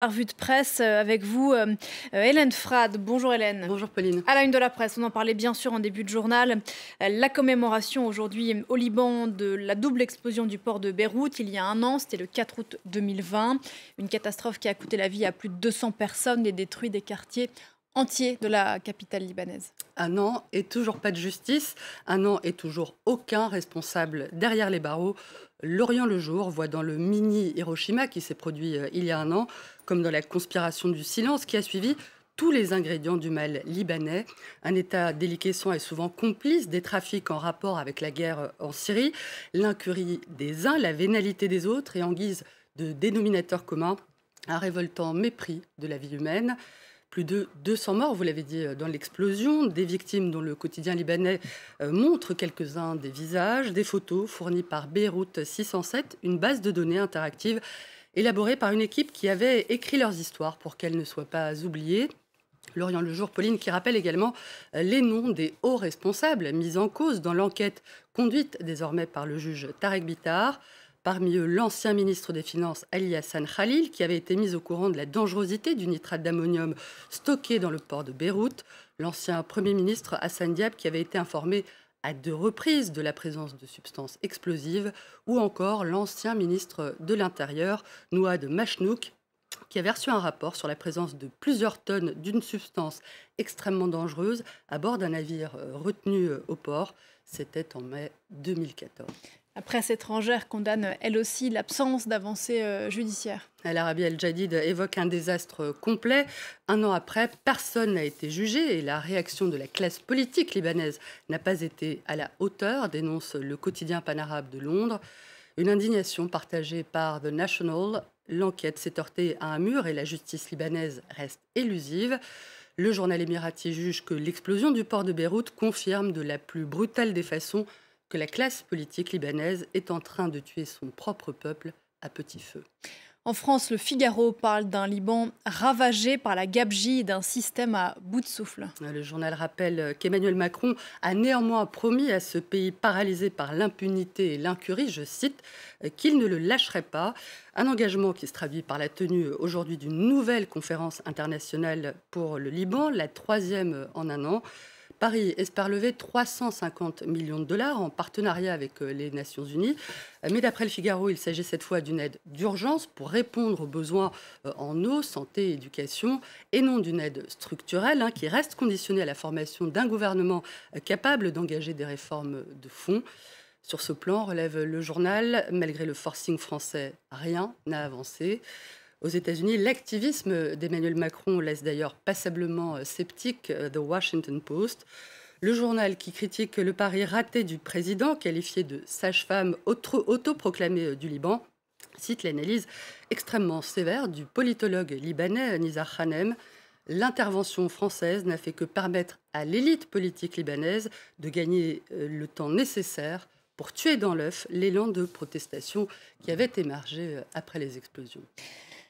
Revue de presse avec vous, Hélène Frade. Bonjour Hélène. Bonjour Pauline. À la une de la presse, on en parlait bien sûr en début de journal. La commémoration aujourd'hui au Liban de la double explosion du port de Beyrouth il y a un an, c'était le 4 août 2020. Une catastrophe qui a coûté la vie à plus de 200 personnes et détruit des quartiers entiers de la capitale libanaise. Un an et toujours pas de justice, un an et toujours aucun responsable derrière les barreaux. L'Orient le jour voit dans le mini Hiroshima qui s'est produit il y a un an, comme dans la conspiration du silence qui a suivi, tous les ingrédients du mal libanais. Un État déliquescent et souvent complice des trafics en rapport avec la guerre en Syrie, l'incurie des uns, la vénalité des autres et en guise de dénominateur commun, un révoltant mépris de la vie humaine. Plus de 200 morts, vous l'avez dit, dans l'explosion, des victimes dont le quotidien libanais montre quelques-uns des visages, des photos fournies par Beyrouth 607, une base de données interactive élaborée par une équipe qui avait écrit leurs histoires pour qu'elles ne soient pas oubliées. L'Orient le jour, Pauline, qui rappelle également les noms des hauts responsables mis en cause dans l'enquête conduite désormais par le juge Tarek Bitar. Parmi eux, l'ancien ministre des Finances, Ali Hassan Khalil, qui avait été mis au courant de la dangerosité du nitrate d'ammonium stocké dans le port de Beyrouth. L'ancien Premier ministre Hassan Diab, qui avait été informé à 2 reprises de la présence de substances explosives. Ou encore l'ancien ministre de l'Intérieur, Nouad Machnouk, qui avait reçu un rapport sur la présence de plusieurs tonnes d'une substance extrêmement dangereuse à bord d'un navire retenu au port. C'était en mai 2014. La presse étrangère condamne elle aussi l'absence d'avancées judiciaires. Al-Arabi Al-Jadid évoque un désastre complet. Un an après, personne n'a été jugé et la réaction de la classe politique libanaise n'a pas été à la hauteur, dénonce le quotidien panarabe de Londres. Une indignation partagée par The National. L'enquête s'est heurtée à un mur et la justice libanaise reste élusive. Le journal émirati juge que l'explosion du port de Beyrouth confirme de la plus brutale des façons que la classe politique libanaise est en train de tuer son propre peuple à petit feu. En France, le Figaro parle d'un Liban ravagé par la gabegie et d'un système à bout de souffle. Le journal rappelle qu'Emmanuel Macron a néanmoins promis à ce pays paralysé par l'impunité et l'incurie, je cite, qu'il ne le lâcherait pas. Un engagement qui se traduit par la tenue aujourd'hui d'une nouvelle conférence internationale pour le Liban, la 3e en un an. Paris espère lever 350 millions de dollars en partenariat avec les Nations Unies. Mais d'après le Figaro, il s'agit cette fois d'une aide d'urgence pour répondre aux besoins en eau, santé et éducation, et non d'une aide structurelle qui reste conditionnée à la formation d'un gouvernement capable d'engager des réformes de fond. Sur ce plan, relève le journal, malgré le forcing français, rien n'a avancé. Aux États-Unis, l'activisme d'Emmanuel Macron laisse d'ailleurs passablement sceptique The Washington Post. Le journal qui critique le pari raté du président, qualifié de sage-femme autoproclamée du Liban, cite l'analyse extrêmement sévère du politologue libanais Nizar Khanem. L'intervention française n'a fait que permettre à l'élite politique libanaise de gagner le temps nécessaire pour tuer dans l'œuf l'élan de protestation qui avait émergé après les explosions.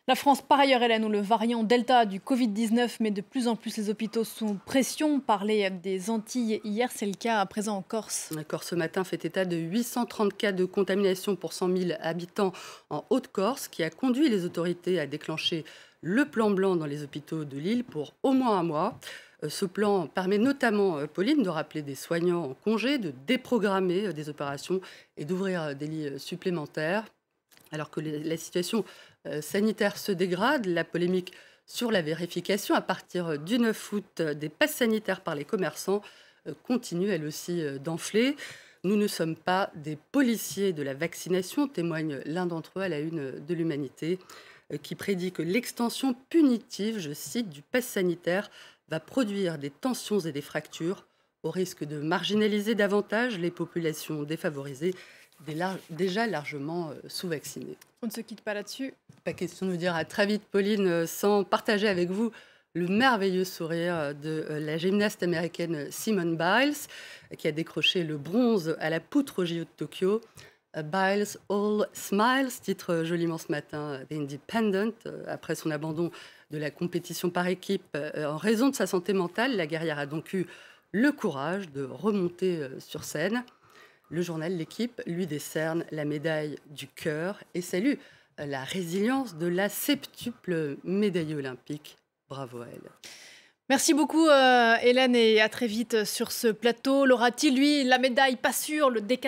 La France, par ailleurs, Hélène, où le variant Delta du Covid-19 met de plus en plus les hôpitaux sous pression. On parlait des Antilles hier, c'est le cas à présent en Corse. La Corse ce matin fait état de 830 cas de contamination pour 100 000 habitants en Haute-Corse, qui a conduit les autorités à déclencher le plan blanc dans les hôpitaux de l'île pour au moins un mois. Ce plan permet notamment, Pauline, de rappeler des soignants en congé, de déprogrammer des opérations et d'ouvrir des lits supplémentaires. Alors que la situation sanitaire se dégrade, la polémique sur la vérification à partir du 9 août des passes sanitaires par les commerçants continue elle aussi d'enfler. Nous ne sommes pas des policiers de la vaccination, témoigne l'un d'entre eux à la une de l'Humanité, qui prédit que l'extension punitive, je cite, du pass sanitaire va produire des tensions et des fractures au risque de marginaliser davantage les populations défavorisées déjà largement sous-vaccinées. On ne se quitte pas là-dessus. Pas question de vous dire à très vite, Pauline, sans partager avec vous le merveilleux sourire de la gymnaste américaine Simone Biles, qui a décroché le bronze à la poutre au JO de Tokyo. Biles All Smiles, titre joliment ce matin The Independent. Après son abandon de la compétition par équipe en raison de sa santé mentale, la guerrière a donc eu le courage de remonter sur scène. Le journal L'Équipe lui décerne la médaille du cœur et salue la résilience de la septuple médaillée olympique. Bravo à elle. Merci beaucoup Hélène et à très vite sur ce plateau. Laura Thiel, lui, la médaille pas sûre, le